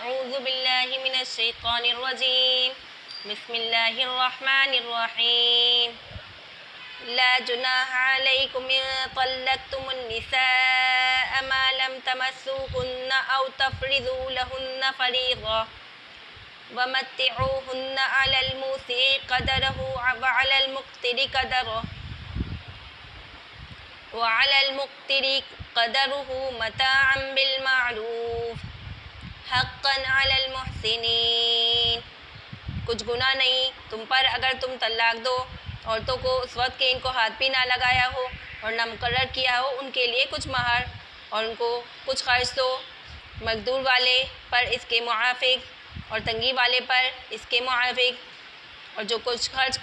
أعوذ بالله من الشيطان الرجيم بسم الله الرحمن الرحيم لا جناح عليكم إن طلقتم النساء ما لم تمسوهن أو تفرضوا لهن فريضة ومتعوهن على الموسع قدره وعلى المقتر قدره متاعا بالمعروف حقا على المحسنين۔ کچھ گناہ نہیں تم پر اگر تم طلاق دو عورتوں کو اس وقت کہ ان کو ہاتھ بھی نہ لگایا ہو اور نہ مقرر کیا ہو ان کے لیے کچھ مہر اور ان کو کچھ خرچ دو، مقدور والے پر اس کے موافق اور تنگی والے پر اس کے موافق، اور جو کچھ خرچ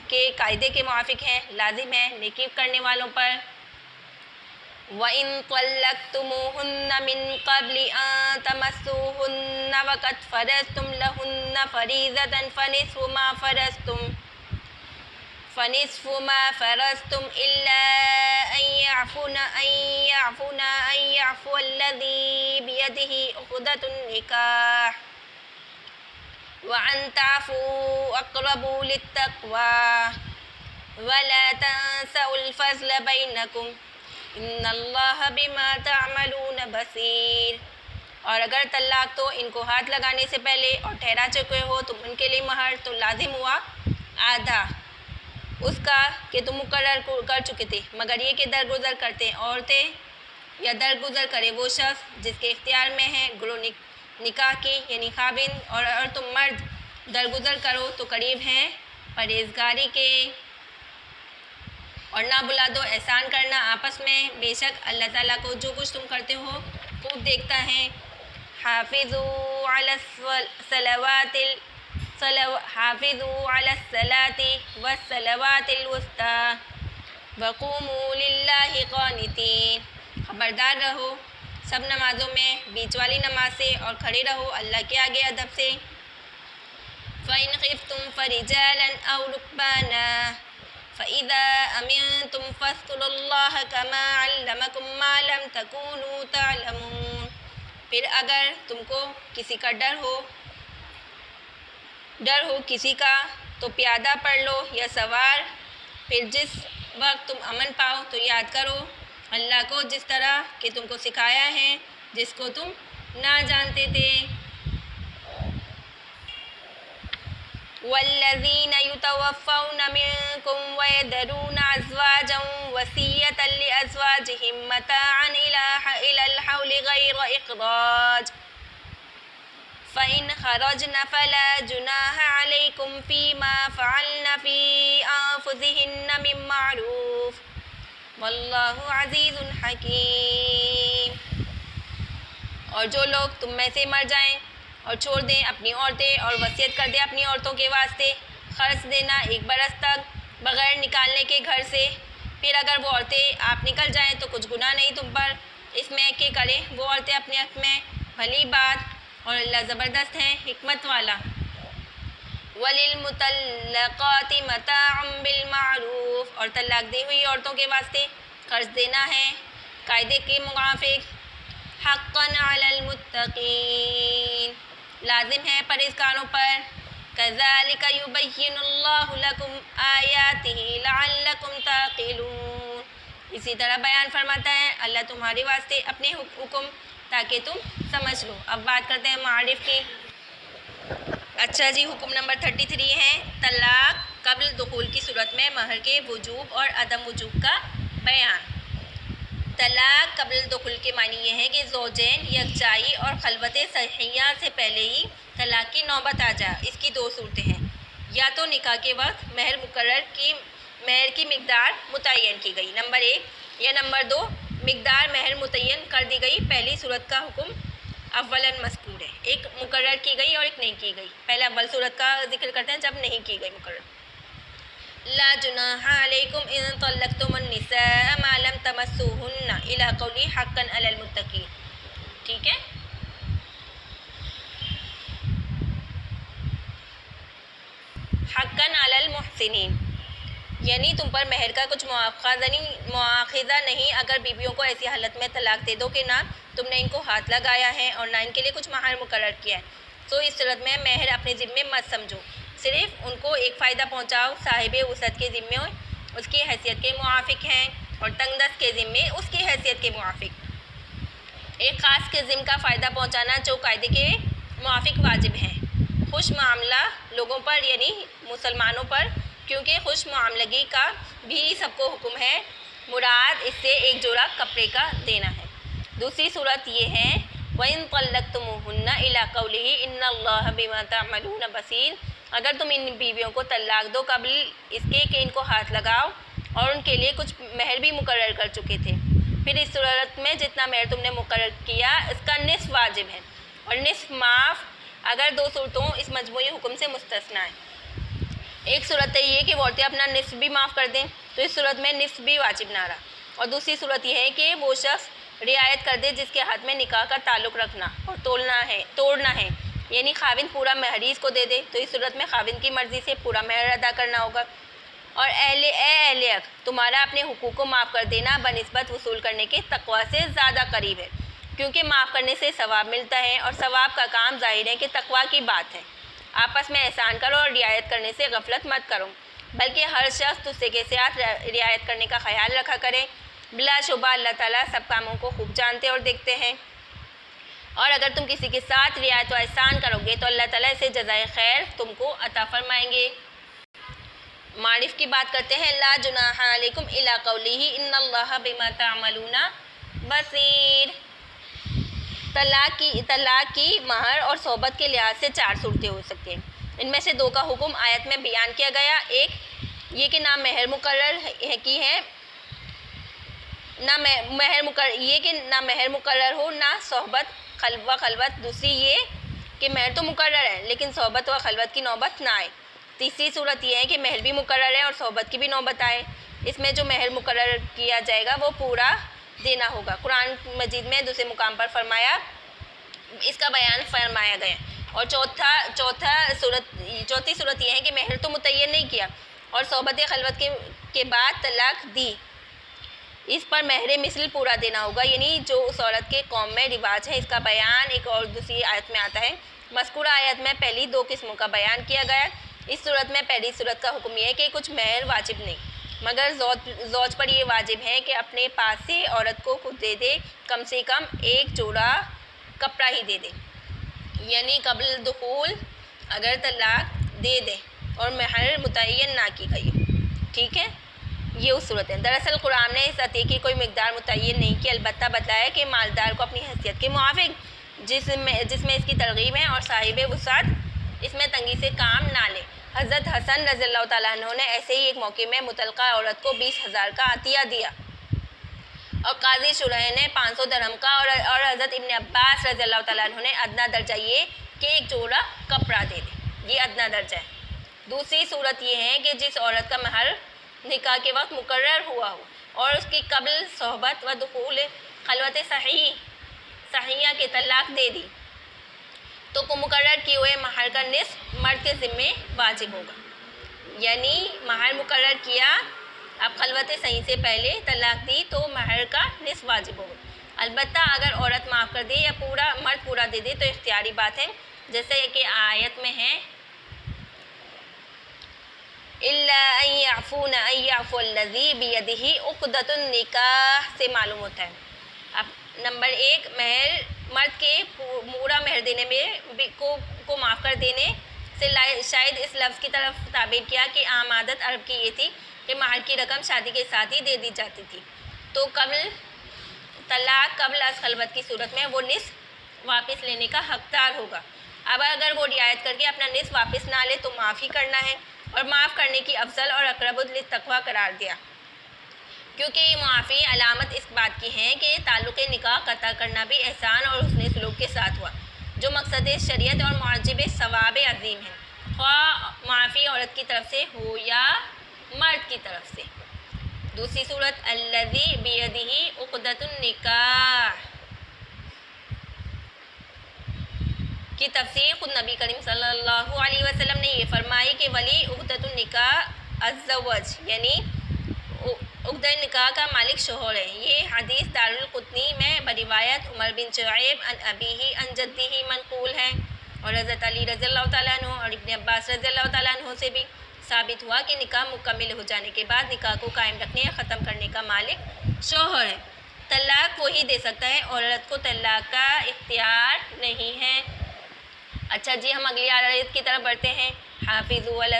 کے قاعدے کے موافق ہیں لازم ہے نیکی کرنے والوں پر۔ وَإِن طَلَّقْتُمُوهُنَّ مِن قَبْلِ أَن تَمَسُّوهُنَّ وَقَدْ فَرَضْتُمْ لَهُنَّ فَرِيضَةً فَنِصْفُ مَا فَرَضْتُمْ إِلَّا أَن يَعْفُوَ الَّذِي بِيَدِهِ عُقْدَةُ النِّكَاحِ وَأَن تَعْفُوا أَقْرَبُ لِلتَّقْوَىٰ وَلَا تَنسَوُا الْفَضْلَ بَيْنَكُمْ إِنَّ اللَّهَ بِمَا تَعْمَلُونَ بَصِيرٌ۔ اور اگر طلاق تو ان کو ہاتھ لگانے سے پہلے اور ٹھہرا چکے ہو تم ان کے لیے مہر تو لازم ہوا آدھا اس کا کہ تم مقرر کر چکے تھے، مگر یہ کہ درگزر کرتے عورتیں یا درگزر کرے وہ شخص جس کے اختیار میں ہے گروہ نکاح کی یعنی خاوند، اور تم مرد درگزر کرو تو قریب ہیں پرہیزگاری کے۔ اور نہ بلا دو احسان کرنا آپس میں، بے شک اللہ تعالیٰ کو جو کچھ تم کرتے ہو خوب دیکھتا ہے۔ حافظوا علی الصلاۃ والصلوات الوسطیٰ وقوموا للہ قانتین۔ خبردار رہو سب نمازوں میں بیچ والی نماز سے اور کھڑے رہو اللہ کے آگے ادب سے۔ فَإِنْ خِفْتُمْ فَرِجَالًا أَوْ رُكْبَانًا فَإِذَا أَمِنْتُمْ فَاذْكُرُوا اللَّهَ كَمَا عَلَّمَكُمْ مَا لَمْ تَكُونُوا تَعْلَمُونَ۔ پھر اگر تم کو کسی کا ڈر ہو کسی کا تو پیادہ پڑھ لو یا سوار، پھر جس وقت تم امن پاؤ تو یاد کرو اللہ کو جس طرح کہ تم کو سکھایا ہے جس کو تم نہ جانتے تھے۔ وَالَّذِينَ يُتَوَفَّوْنَ مِنكُمْ وَيَذَرُونَ أَزْوَاجًا وَصِيَّةً لِأَزْوَاجِهِم مَّتَاعًا إِلَى الْحَوْلِ غَيْرَ إِخْرَاجٍ فَإِنْ خَرَجْنَ فَلَا جُنَاحَ عَلَيْكُمْ فِيمَا فَعَلْنَ فِي أَنفُسِهِنَّ مِن مَّعْرُوفٍ وَاللَّهُ عَزِيزٌ حَكِيمٌ۔ اور جو لوگ تم میں سے مر جائیں اور چھوڑ دیں اپنی عورتیں اور وصیت کر دیں اپنی عورتوں کے واسطے خرچ دینا 1 برس تک بغیر نکالنے کے گھر سے، پھر اگر وہ عورتیں آپ نکل جائیں تو کچھ گناہ نہیں تم پر اس میں کہ کریں وہ عورتیں اپنے حق میں بھلی بات، اور اللہ زبردست ہے حکمت والا۔ وَلِلْمُطَلَّقَاتِ مَتَاعٌ بِالْمَعْرُوفِ، اور طلاق دی ہوئی عورتوں کے واسطے خرچ دینا ہے قاعدے کے موافق۔ حقاً علی المتقین، لازم ہے پرہیزگاروں پر۔ کذالک یبین اللہ لکم آیاتہ لعلکم تعقلون، اسی طرح بیان فرماتا ہے اللہ تمہارے واسطے اپنے حکم تاکہ تم سمجھ لو۔ اب بات کرتے ہیں معارف کی۔ اچھا جی، حکم نمبر 33 ہے طلاق قبل دخول کی صورت میں مہر کے وجوب اور عدم وجوب کا بیان۔ طلاق قبل دخول کے معنی یہ ہے کہ زوجین یکجائی اور خلوت صحیحہ سے پہلے ہی طلاق کی نوبت آ جائے۔ اس کی 2 صورتیں ہیں، یا تو نکاح کے وقت مہر کی مقدار متعین کی گئی نمبر 1، یا نمبر 2 مقدار مہر متعین کر دی گئی۔ پہلی صورت کا حکم اولاً مذکور ہے، ایک مقرر کی گئی اور ایک نہیں کی گئی۔ پہلے اول صورت کا ذکر کرتے ہیں جب نہیں کی گئی مقرر۔ لا جناح علیکم ان طلقتم النساء ما لم تمسوهن الی قولی حقا علی المتقین، ٹھیک ہے۔ حقا علی المحسنین، یعنی تم پر مہر کا کچھ مواخذہ نہیں اگر بیویوں کو ایسی حالت میں طلاق دے دو کہ نہ تم نے ان کو ہاتھ لگایا ہے اور نہ ان کے لیے کچھ مہر مقرر کیا ہے، تو اس صورت میں مہر اپنے ذمے مت سمجھو، صرف ان کو ایک فائدہ پہنچاؤ۔ صاحب وسعت کے ذمے اس کی حیثیت کے موافق ہیں اور تنگ دست کے ذمے اس کی حیثیت کے موافق۔ ایک خاص قسم کا فائدہ پہنچانا جو قاعدے کے موافق واجب ہے خوش معاملہ لوگوں پر یعنی مسلمانوں پر، کیونکہ خوش معاملگی کا بھی سب کو حکم ہے، مراد اس سے ایک جوڑا کپڑے کا دینا ہے۔ دوسری صورت یہ ہے وَإِن طَلَّقْتُمُوهُنَّ إِلَىٰ قَوْلِهِ إِنَّ اللَّهَ بِمَا تَعْمَلُونَ بَصِيرٌ، اگر تم ان بیویوں کو طلاق دو قبل اس کے کہ ان کو ہاتھ لگاؤ اور ان کے لیے کچھ مہر بھی مقرر کر چکے تھے، پھر اس صورت میں جتنا مہر تم نے مقرر کیا اس کا نصف واجب ہے اور نصف معاف اگر دو صورتوں اس مجموعی حکم سے مستثنیٰ ہے۔ ایک صورت ہے یہ کہ عورتیں اپنا نصف بھی معاف کر دیں، تو اس صورت میں نصف بھی واجب نہ رہا، اور دوسری صورت یہ ہے کہ وہ شخص رعایت کر دے جس کے ہاتھ میں نکاح کا تعلق رکھنا اور توڑنا ہے، یعنی خاوند پورا مہر اس کو دے دے، تو اس صورت میں خاوند کی مرضی سے پورا مہر ادا کرنا ہوگا۔ اور اہل عقد تمہارا اپنے حقوق کو معاف کر دینا بنسبت وصول کرنے کے تقویٰ سے زیادہ قریب ہے، کیونکہ معاف کرنے سے ثواب ملتا ہے اور ثواب کا کام ظاہر ہے کہ تقویٰ کی بات ہے۔ آپس میں احسان کرو اور رعایت کرنے سے غفلت مت کرو، بلکہ ہر شخص دوسرے کے ساتھ رعایت کرنے کا خیال رکھا کرے۔ بلا شبہ اللہ تعالیٰ سب کاموں کو خوب جانتے اور دیکھتے ہیں، اور اگر تم کسی کے ساتھ رعایت و احسان کرو گے تو اللہ تعالیٰ اسے جزائے خیر تم کو عطا فرمائیں گے۔ معرف کی بات کرتے ہیں لا جناح علیکم الی قولہ ان اللہ بما تعملون بصیر۔ طلاق کی مہر اور صحبت کے لحاظ سے 4 صورتیں ہو سکتی ہیں، ان میں سے 2 کا حکم آیت میں بیان کیا گیا، ایک یہ کہ نہ مہر مقرر ہو نہ صحبت و خلوت، دوسری یہ کہ مہر تو مقرر ہے لیکن صحبت و خلوت کی نوبت نہ آئے، تیسری صورت یہ ہے کہ مہر بھی مقرر ہے اور صحبت کی بھی نوبت آئے، اس میں جو مہر مقرر کیا جائے گا وہ پورا دینا ہوگا۔ قرآن مجید میں دوسرے مقام پر اس کا بیان فرمایا گیا، اور چوتھی صورت یہ ہے کہ مہر تو متعین نہیں کیا اور صحبت خلوت کے بعد طلاق دی، اس پر مہر مثل پورا دینا ہوگا، یعنی جو اس عورت کے قوم میں رواج ہے، اس کا بیان ایک اور دوسری آیت میں آتا ہے۔ مذکورہ آیت میں پہلی 2 قسموں کا بیان کیا گیا۔ اس صورت میں پہلی صورت کا حکم یہ ہے کہ کچھ مہر واجب نہیں، مگر زوج پر یہ واجب ہے کہ اپنے پاس سے عورت کو خود دے دے، کم سے کم ایک جوڑا کپڑا ہی دے دے، یعنی قبل دخول اگر طلاق دے دے اور مہر متعین نہ کی گئی ہو، ٹھیک ہے، یہ اس صورت ہے۔ دراصل قرآن نے اس عطیے کی کوئی مقدار متعین نہیں کی، البتہ بتلایا کہ مالدار کو اپنی حیثیت کے موافق جس میں اس کی ترغیب ہے اور صاحب وسعت اس میں تنگی سے کام نہ لے۔ حضرت حسن رضی اللہ تعالیٰ عنہ نے ایسے ہی ایک موقع میں مطلقہ عورت کو 20,000 کا عطیہ دیا، اور قاضی شرح نے 500 درہم کا، اور حضرت ابن عباس رضی اللہ تعالیٰ عنہ نے ادنیٰ درجہ یہ کہ ایک جوڑا کپڑا دے دے، یہ ادنیٰ درجہ ہے۔ دوسری صورت یہ ہے کہ جس عورت کا مہر نکاح کے وقت مقرر ہوا ہو اور اس کی قبل صحبت و دخول خلوت صحیحہ کے طلاق دے دی، تو مقرر کیے ہوئے مہر کا نصف مرد کے ذمے واجب ہوگا، یعنی مہر مقرر کیا، اب خلوت صحیح سے پہلے طلاق دی تو مہر کا نصف واجب ہوگا، البتہ اگر عورت معاف کر دے یا مرد پورا دے دے تو اختیاری بات ہے، جیسے کہ آیت میں ہے الا ان يعفون ان يعفو الذي بيده عقدۃ النکاح سے معلوم ہوتا ہے۔ اب نمبر 1 مرد کے پورا مہر دینے میں کو معاف کر دینے سے شاید اس لفظ کی طرف تعبیر کیا کہ عام عادت عرب کی یہ تھی کہ مہر کی رقم شادی کے ساتھ ہی دے دی جاتی تھی، تو طلاق قبل از خلوت کی صورت میں وہ نصف واپس لینے کا حقدار ہوگا۔ اب اگر وہ رعایت کر کے اپنا نصف واپس نہ لے تو معاف ہی کرنا ہے، اور معاف کرنے کی افضل اور اقرب للتقویٰ قرار دیا، کیونکہ یہ معافی علامت اس بات کی ہے کہ تعلق نکاح قطع کرنا بھی احسان اور حسن سلوک کے ساتھ ہوا، جو مقصد شریعت اور موجب ثواب عظیم ہے، خواہ معافی عورت کی طرف سے ہو یا مرد کی طرف سے۔ دوسری صورت الذی بیدہ عقدۃ النکاح کی تفسیر خود نبی کریم صلی اللہ علیہ وسلم نے یہ فرمائی کہ ولی عقدۃ النکاح الزوج، یعنی عقد نکاح کا مالک شوہر ہے۔ یہ حدیث دارالقطنی میں بروایت عمر بن شعیب عن ابیہ عن جدہ منقول ہے، اور حضرت علی رضی اللہ تعالیٰ عنہ اور ابن عباس رضی اللہ تعالیٰ عنہ سے بھی ثابت ہوا کہ نکاح مکمل ہو جانے کے بعد نکاح کو قائم رکھنے یا ختم کرنے کا مالک شوہر ہے۔ طلاق وہی دے سکتا ہے، عورت کو طلاق کا اختیار نہیں ہے۔ اچھا جی، ہم اگلی آیت کی طرف بڑھتے ہیں۔ حافظوا علی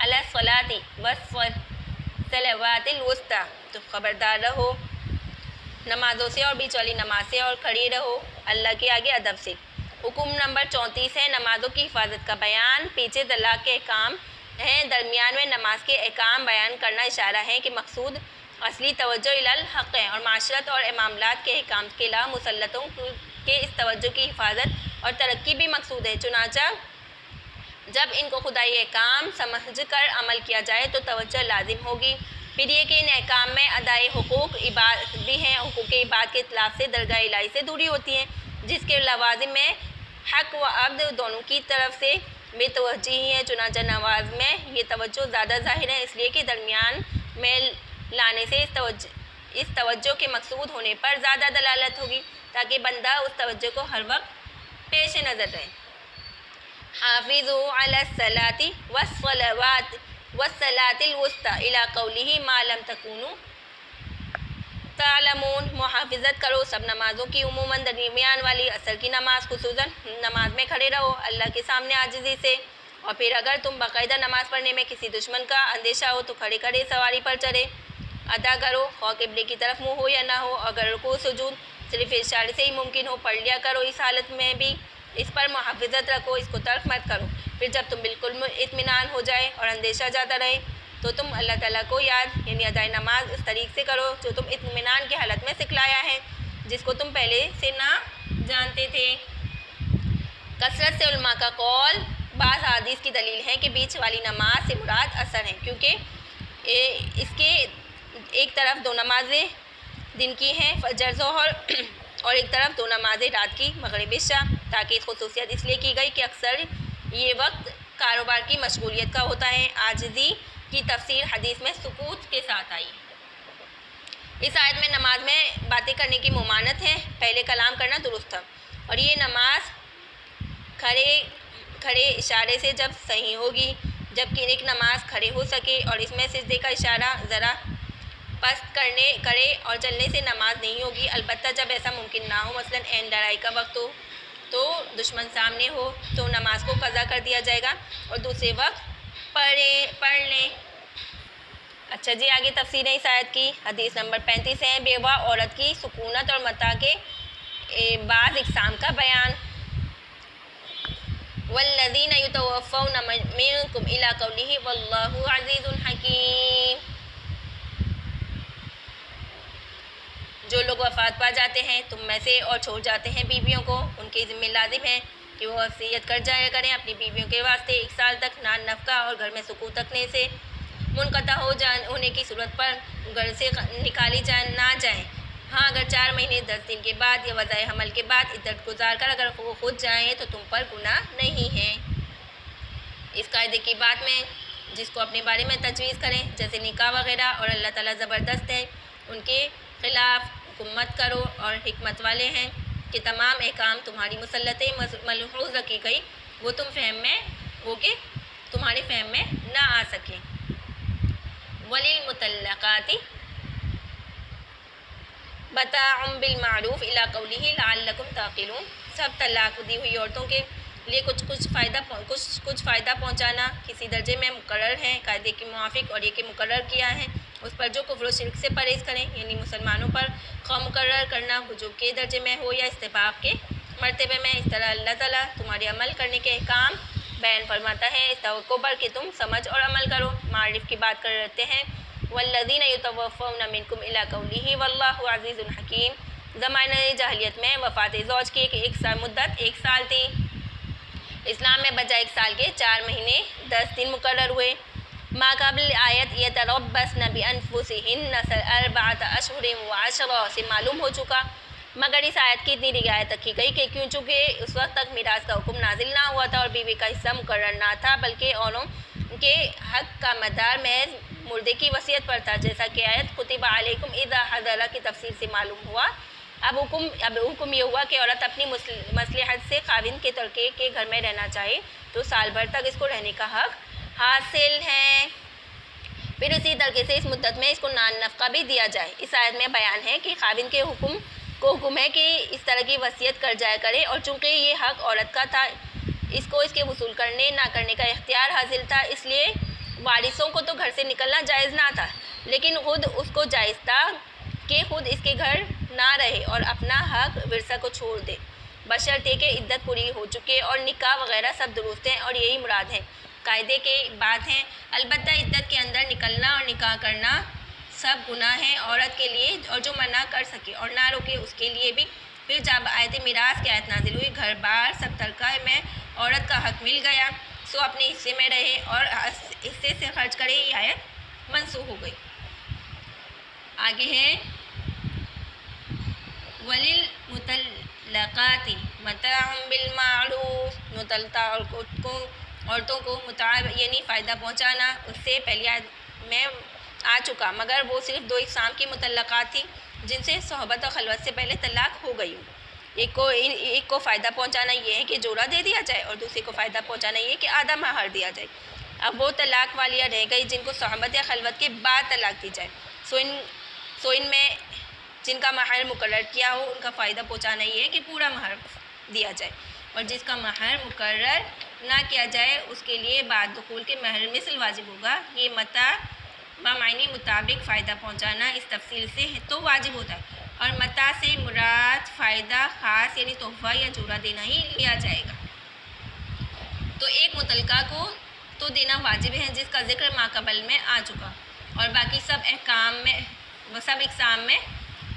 الصلاۃ والصلوات الوسطی، تو خبردار رہو نمازوں سے اور بیچ والی نماز سے، اور کھڑی رہو اللہ کے آگے ادب سے۔ حکم نمبر 34 ہے نمازوں کی حفاظت کا بیان۔ پیچھے طلاق کے احکام ہیں، درمیان میں نماز کے احکام بیان کرنا اشارہ ہے کہ مقصود اصلی توجہ الی الحق ہے، اور معاشرت اور معاملات کے احکام کے علاوہ مسلطوں کے اس توجہ کی حفاظت اور ترقی بھی مقصود ہے۔ چنانچہ جب ان کو خدائی احکام سمجھ کر عمل کیا جائے تو توجہ لازم ہوگی۔ پھر یہ کہ ان احکام میں ادائے حقوق عباد بھی ہیں۔ حقوق عباد کے اطلاق سے درگاہ الہی سے دوری ہوتی ہے، جس کے لوازم میں حق و عبد دونوں کی طرف سے بے توجہی ہے۔ چنانچہ نماز میں یہ توجہ زیادہ ظاہر ہے، اس لیے کہ درمیان میں لانے سے اس توجہ کے مقصود ہونے پر زیادہ دلالت ہوگی، تاکہ بندہ اس توجہ کو ہر وقت پیش نظر رہے۔ حافظوا علی الصلاۃ والصلاۃ الوسطی الی قولہ ما لم تکونوا تعلمون، محافظت کرو سب نمازوں کی، عموماً درمیان والی عصر کی نماز، خصوصاً نماز میں کھڑے رہو اللہ کے سامنے عاجزی سے، اور پھر اگر تم باقاعدہ نماز پڑھنے میں کسی دشمن کا اندیشہ ہو تو کھڑے کھڑے سواری پر چڑھے ادا کرو، خواہ قبلے کی طرف منہ ہو یا نہ ہو۔ اگر رکوع سجود صرف اشارے سے ہی ممکن ہو پڑھ لیا کرو، اس حالت میں بھی اس پر محافظت رکھو، اس کو ترک مت کرو۔ پھر جب تم بالکل اطمینان ہو جائے اور اندیشہ جاتا رہے تو تم اللہ تعالیٰ کو یاد یعنی ادائے نماز اس طریق سے کرو جو تم اطمینان کی حالت میں سکھلایا ہے، جس کو تم پہلے سے نہ جانتے تھے۔ کثرت سے علماء کا قول بعض احادیث کی دلیل ہے کہ بیچ والی نماز سے مراد عصر ہے، کیونکہ اس کے ایک طرف دو نمازیں دن کی ہیں فجر ظہر، اور ایک طرف دو نمازیں رات کی مغرب عشاء، تاکہ خصوصیت اس لیے کی گئی کہ اکثر یہ وقت کاروبار کی مشغولیت کا ہوتا ہے۔ عاجزی کی تفسیر حدیث میں سکوت کے ساتھ آئی۔ اس آیت میں نماز میں باتیں کرنے کی ممانعت ہے، پہلے کلام کرنا درست تھا، اور یہ نماز کھڑے اشارے سے جب صحیح ہوگی، جبکہ ایک نماز کھڑے ہو سکے اور اس میں سجدے کا اشارہ ذرا پست کرے اور چلنے سے نماز نہیں ہوگی۔ البتہ جب ایسا ممکن نہ ہو، مثلاً عین لڑائی کا وقت ہو تو دشمن سامنے ہو، تو نماز کو قضا کر دیا جائے گا اور دوسرے وقت پڑھ لیں۔ اچھا جی، آگے تفسیر ہے اس آیت کی۔ حدیث نمبر 35 ہے بیوہ عورت کی سکونت اور متاع کے بعض اقسام کا بیان۔ والذین یتوفون منکم الی قولہ واللہ عزیز حکیم، جو لوگ وفات پا جاتے ہیں تم میں سے اور چھوڑ جاتے ہیں بیویوں کو، ان کے ذمہ لازم ہے کہ وہ وصیت کر جایا کریں اپنی بیویوں کے واسطے 1 سال تک نان نفقہ، اور گھر میں سکوت رکھنے سے منقطع ہونے کی صورت پر گھر سے نکالی نہ جائیں۔ ہاں، اگر 4 مہینے 10 دن کے بعد یا وضع حمل کے بعد عدت گزار کر اگر وہ خود جائیں تو تم پر گناہ نہیں ہے۔ اس قاعدے کی بات میں جس کو اپنے بارے میں تجویز کریں، جیسے نکاح وغیرہ، اور اللہ تعالیٰ زبردست ہیں، ان کے خلاف حکومت کرو، اور حکمت والے ہیں کہ تمام احکام تمہاری مسلطیں ملحوظ رکھی گئی، وہ تمہارے فہم میں نہ آ سکیں۔ وَلِلْمُطَلَّقَاتِ مَتَاعٌ بِالْمَعْرُوفِ إِلَىٰ قَوْلِهِ لَعَلَّكُمْ تَعْقِلُونَ، سب طلاق دی ہوئی عورتوں کے لیے کچھ فائدہ پہنچانا کسی درجے میں مقرر ہے قاعدے کے موافق، اور یہ کہ مقرر کیا ہے اس پر جو کفر و شرک سے پرہیز کریں، یعنی مسلمانوں پر خواہ مقرر کرنا وجوب کے درجے میں ہو یا استحباب کے مرتبے میں۔ اس طرح اللہ تعالیٰ تمہارے عمل کرنے کے احکام بیان فرماتا ہے اس توقع پر کہ تم سمجھ اور عمل کرو۔ معرف کی بات کرتے ہیں، والذین یتوفون منکم الی قولہ واللہ عزیز حکیم۔ زمانہ جاہلیت میں وفات زوج کی ایک سال مدت 1 سال تھی، اسلام میں بجائے 1 سال کے 4 مہینے 10 دن مقرر ہوئے۔ ما قبل آیت یتربصن بانفسہن 4 اشہر و10 سے معلوم ہو چکا، مگر اس آیت کی اتنی رعایت رکھی گئی کہ چونکہ اس وقت تک میراث کا حکم نازل نہ ہوا تھا اور بیوی کا حصہ مقرر نہ تھا، بلکہ اوروں کے حق کا مدار محض مردے کی وصیت پر تھا، جیسا کہ آیت کتب علیکم اذا حضر کی تفسیر سے معلوم ہوا۔ اب حکم یہ ہوا کہ عورت اپنی مصلحت سے خاوند کے ترکے کے گھر میں رہنا چاہے تو سال بھر تک اس کو رہنے کا حق حاصل ہے۔ پھر اسی طریقے سے اس مدت میں اس کو نان نفقہ بھی دیا جائے۔ اس آیت میں بیان ہے کہ خاوند کے حکم ہے کہ اس طرح کی وصیت کر جایا کرے، اور چونکہ یہ حق عورت کا تھا، اس کو اس کے وصول کرنے نہ کرنے کا اختیار حاصل تھا، اس لیے وارثوں کو تو گھر سے نکلنا جائز نہ تھا، لیکن خود اس کو جائز تھا کہ خود اس کے گھر نہ رہے اور اپنا حق ورثہ کو چھوڑ دے، بشرطے کہ عدت پوری ہو چکے اور نکاح وغیرہ سب درست ہیں، اور یہی مراد ہے قاعدے کے بات ہے۔ البتہ عدت کے اندر نکلنا اور نکاح کرنا سب گناہ ہیں عورت کے لیے، اور جو منع کر سکے اور نہ روکے اس کے لیے بھی۔ پھر جب آیت میراث کی آیت نازل ہوئی، گھر بار سب ترکہ میں عورت کا حق مل گیا، سو اپنے حصے میں رہے اور حصے سے خرچ کرے، یہ آیت منسوخ ہو گئی۔ آگے ہے وَلِلْمُطَلَّقَاتِ مَتَاعٌ بِالْمَعْرُوفِ، مطلقہ عورتوں کو متاع یعنی فائدہ پہنچانا اس سے پہلی آیت میں آ چکا، مگر وہ صرف دو اقسام کی مطلقات تھیں جن سے صحبت اور خلوت سے پہلے طلاق ہو گئی۔ ایک کو فائدہ پہنچانا یہ ہے کہ جوڑا دے دیا جائے، اور دوسرے کو فائدہ پہنچانا یہ ہے کہ آدھا مہر دیا جائے۔ اب وہ طلاق والیاں رہ گئی جن کو صحبت یا خلوت کے بعد طلاق دی جائے، سو ان میں جن کا مہر مقرر کیا ہو ان کا فائدہ پہنچانا یہ ہے کہ پورا مہر دیا جائے، اور جس کا مہر مقرر نہ کیا جائے اس کے لیے بعد دخول کے مہر مثل واجب ہوگا۔ یہ متاع بمعنی مطابق فائدہ پہنچانا اس تفصیل سے ہے تو واجب ہوتا ہے، اور متاع سے مراد فائدہ خاص یعنی تحفہ یا جوڑا دینا ہی لیا جائے گا۔ تو ایک مطلقہ کو تو دینا واجب ہے جس کا ذکر ماقبل میں آ چکا، اور باقی سب اقسام میں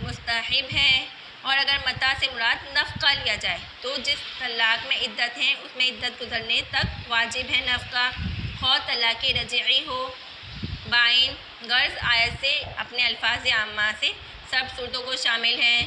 مستحب ہے۔ اور اگر متاع سے مراد نفقہ لیا جائے تو جس طلاق میں عدت ہے اس میں عدت گزرنے تک واجب ہے نفقہ، خواہ طلاق رجعی ہو بائن، غرض آیت سے اپنے الفاظ عامہ سے سب صورتوں کو شامل ہے۔